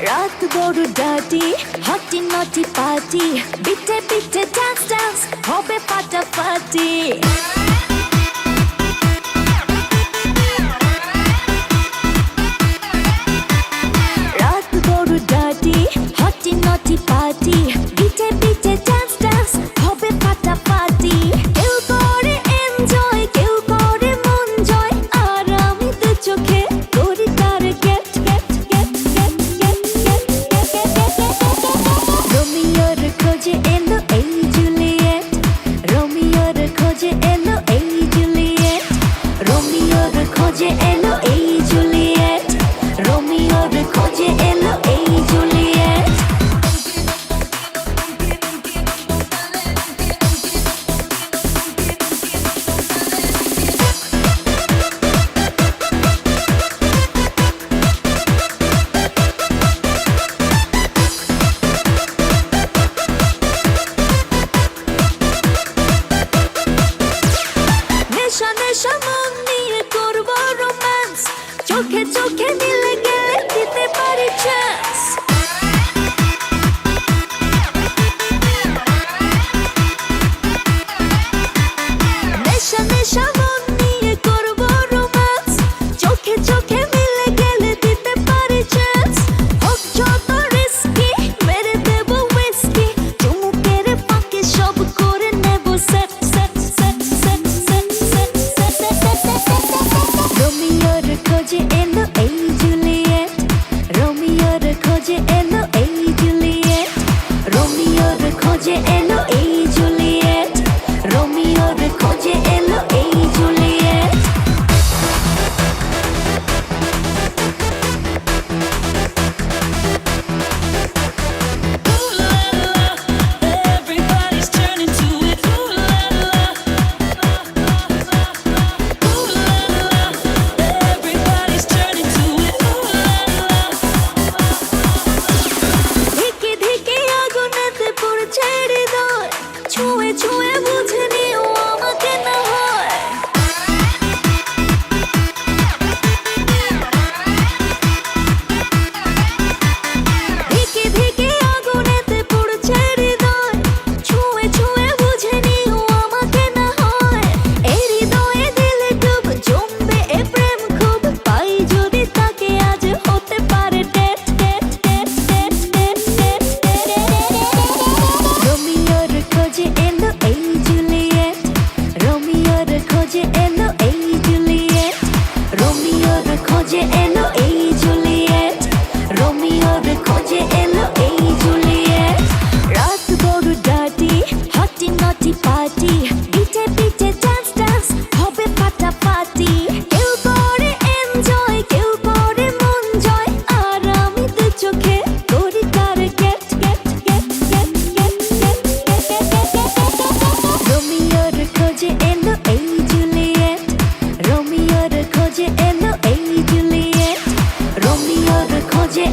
রাত বড় ডাটি হটি নটি পার্টি বিটে বিটে ডান্স ডান্স হবে ফাটাফাটি রাত বড় ডাটি হটি নটি পার্টি বিটে বিটে ডান্স ডান্স হবে ফাটাফাটি কেউ করে এনজয় কেউ করে মন জয় আর আমি দু চোখে করি তার get get get get get get রোমিওর খোঁজে এলো এই জুলিয়েট রোমিওর খোঁজে এলো এই জুলিয়েট রোমিওর খোঁজে এলো এই জুলিয়েট রোমিওর খোঁজে এলো এই জুলিয়েট নেশা নেশা মন নিয়ে করবো রোম্যান্স চোখে চোখে মিলে গেলে দিতে পারি চান্স নেশা নেশা মন নিয়ে করবো রোম্যান্স চোখে চোখে মিলে গেলে দিতে পারি চান্স হোক যত রিস্কি মেরে দেবো হুইস্কি চুমুকের ফাঁকে সব করে নেব set set set set set set set রোমিওর খোঁজে এলো এই জুলিয়েট রোমিওর খোঁজে এলো এই জুলিয়েট রোমিওর খোঁজে এলো এই জুলিয়েট রোমিওর খোঁজে এলো এই Juliet Everybody's turning to it. Ooh la la. Ooh la la. Everybody's turning to it. Ooh la la. ধিকে ধিকে আগুনেতে পড়ছে হৃদয় ছুঁয়ে ছুঁয়ে বুঝে নিও আমাকে না হয় ধিকে ধিকে আগুনেতে পড়ছে হৃদয় ছুঁয়ে ছুঁয়ে বুঝে নিও আমাকে না হয় এই হৃদয়ে দিলে ডুব জমবে এ প্রেম খুব পাই যদি তাকে আজ হতে পারে date date date date date date রোমিওর খোঁজে এলো এই জুলিয়েট রোমিওর খোঁজে এলো এই জুলিয়েট রোমিওর খোঁজে এলো এই জুলিয়েট রোমিওর খোঁজে এলো এই জুলিয়েট রাত বড় ডাটি হটি নটি পার্টি বিটে বিটে ডান্স ডান্স হবে ফাটাফাটি কেউ করে এনজয় কেউ করে মন জয় আর আমি দু চোখে করি তার get get get get get get রোমিওর খোঁজে এলো এই জুলিয়েট রোমিওর খোঁজে এলো এই জুলিয়েট রোমিওর খোঁজে